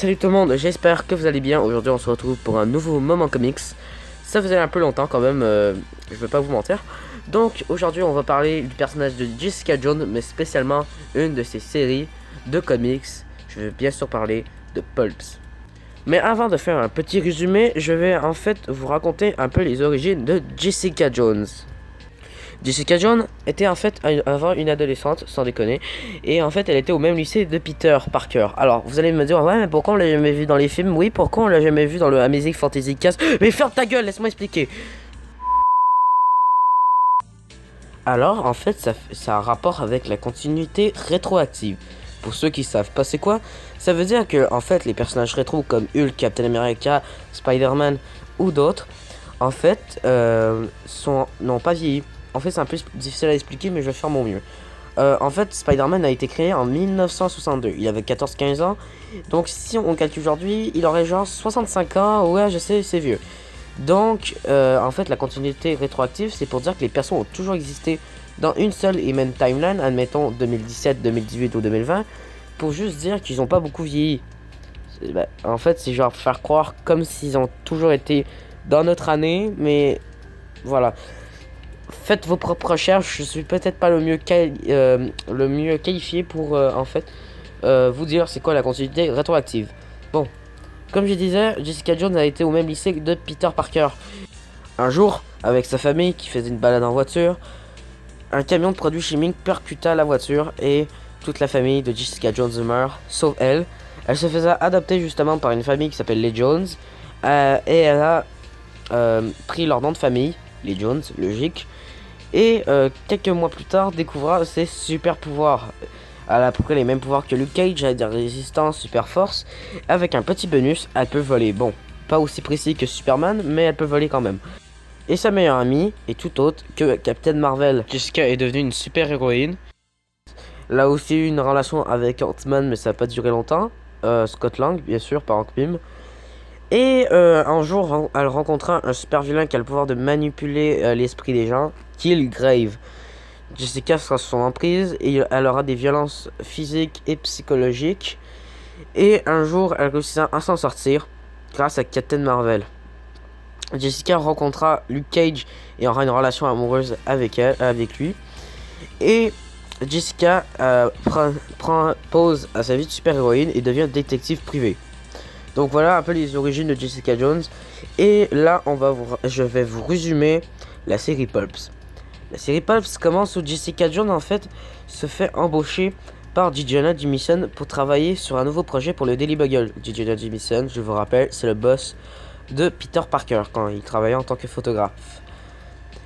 Salut tout le monde, j'espère que vous allez bien. Aujourd'hui on se retrouve pour un nouveau moment comics. Ça faisait un peu longtemps quand même, je vais pas vous mentir. Donc aujourd'hui on va parler du personnage de Jessica Jones, mais spécialement une de ses séries de comics. Je vais bien sûr parler de Pulps. Mais avant de faire un petit résumé, je vais en fait vous raconter un peu les origines de Jessica Jones. Jessica Jones était en fait avant une adolescente, sans déconner, et en fait elle était au même lycée de Peter Parker. Alors vous allez me dire, ouais mais pourquoi on l'a jamais vu dans les films? Oui, pourquoi on l'a jamais vu dans le Amazing Fantasy Cast? Mais ferme ta gueule, laisse-moi expliquer. Alors en fait ça a un rapport avec la continuité rétroactive. Pour ceux qui savent pas c'est quoi, ça veut dire que en fait les personnages rétro comme Hulk, Captain America, Spider-Man ou d'autres, en fait n'ont pas vieilli. En fait, c'est un peu difficile à expliquer, mais je vais faire mon mieux. En fait, Spider-Man a été créé en 1962. Il avait 14-15 ans. Donc, si on calcule aujourd'hui, il aurait genre 65 ans. Ouais, je sais, c'est vieux. Donc, en fait, la continuité rétroactive, c'est pour dire que les persos ont toujours existé dans une seule et même timeline, admettons 2017, 2018 ou 2020, pour juste dire qu'ils n'ont pas beaucoup vieilli. En fait, c'est genre faire croire comme s'ils ont toujours été dans notre année, mais voilà. Faites vos propres recherches, je suis peut-être pas le mieux qualifié pour en fait vous dire c'est quoi la continuité rétroactive. Bon, comme je disais, Jessica Jones a été au même lycée de Peter Parker. Un jour, avec sa famille qui faisait une balade en voiture, un camion de produits chimiques percuta la voiture et toute la famille de Jessica Jones meurt, sauf elle. Elle se faisait adopter justement par une famille qui s'appelle les Jones et elle a pris leur nom de famille, les Jones, logique. Et quelques mois plus tard, découvra ses super pouvoirs. Elle a à peu près les mêmes pouvoirs que Luke Cage, elle a de résistance, super force. Avec un petit bonus, elle peut voler. Bon, pas aussi précis que Superman, mais elle peut voler quand même. Et sa meilleure amie est tout autre que Captain Marvel. Jessica est devenue une super héroïne. Elle a aussi eu une relation avec Ant-Man, mais ça n'a pas duré longtemps. Scott Lang, bien sûr, par Hank Pym. Et un jour, elle rencontra un super vilain qui a le pouvoir de manipuler l'esprit des gens, Killgrave. Jessica sera sous son emprise et elle aura des violences physiques et psychologiques. Et un jour, elle réussira à s'en sortir grâce à Captain Marvel. Jessica rencontra Luke Cage et aura une relation amoureuse avec lui. Et Jessica prend pause à sa vie de super-héroïne et devient détective privée. Donc voilà un peu les origines de Jessica Jones. Et là, je vais vous résumer la série Pulps. La série Pulps commence où Jessica Jones en fait se fait embaucher par J. Jonah Jameson pour travailler sur un nouveau projet pour le Daily Bugle. J. Jonah Jameson, je vous rappelle, c'est le boss de Peter Parker quand il travaillait en tant que photographe.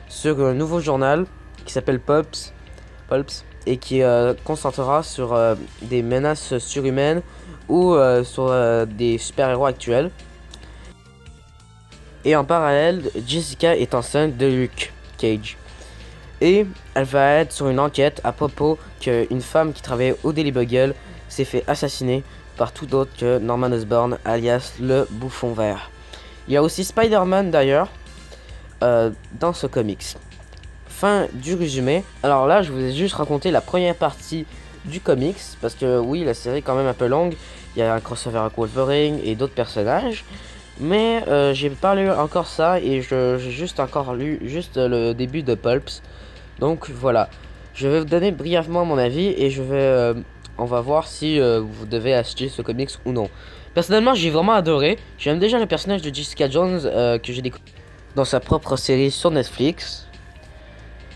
Sur un nouveau journal qui s'appelle Pulps et qui concentrera sur des menaces surhumaines ou sur des super-héros actuels. Et en parallèle, Jessica est enceinte de Luke Cage. Et elle va être sur une enquête à propos qu'une femme qui travaillait au Daily Bugle s'est fait assassiner par tout autre que Norman Osborn, alias le Bouffon Vert. Il y a aussi Spider-Man d'ailleurs dans ce comics. Fin du résumé. Alors là, je vous ai juste raconté la première partie du comics, parce que oui, la série est quand même un peu longue. Il y a un crossover avec Wolverine et d'autres personnages. Mais j'ai pas lu encore ça et j'ai juste encore lu juste le début de Pulps. Donc voilà, je vais vous donner brièvement mon avis et on va voir si vous devez acheter ce comics ou non. Personnellement, j'ai vraiment adoré. J'aime déjà le personnage de Jessica Jones que j'ai découvert dans sa propre série sur Netflix.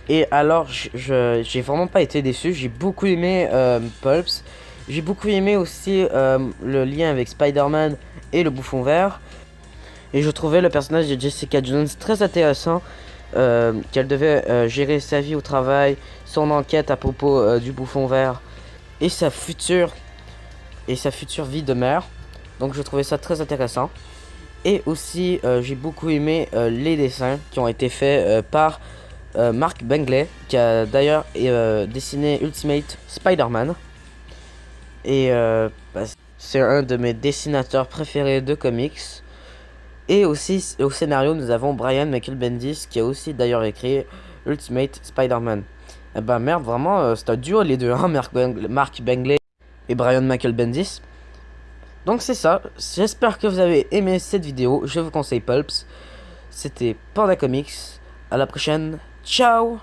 Et alors, j'ai vraiment pas été déçu. J'ai beaucoup aimé Pulps. J'ai beaucoup aimé aussi le lien avec Spider-Man et le Bouffon Vert. Et je trouvais le personnage de Jessica Jones très intéressant. Qu'elle devait gérer sa vie au travail, son enquête à propos du Bouffon Vert et sa future vie de mère. Donc je trouvais ça très intéressant. Et aussi j'ai beaucoup aimé les dessins qui ont été faits par Mark Bagley, qui a d'ailleurs dessiné Ultimate Spider-Man. Et c'est un de mes dessinateurs préférés de comics. Et aussi au scénario, nous avons Brian Michael Bendis qui a aussi d'ailleurs écrit Ultimate Spider-Man. Eh ben merde, vraiment, c'est un duo les deux, hein, Mark Bagley et Brian Michael Bendis. Donc c'est ça, j'espère que vous avez aimé cette vidéo, je vous conseille Pulps. C'était Panda Comics, à la prochaine, ciao!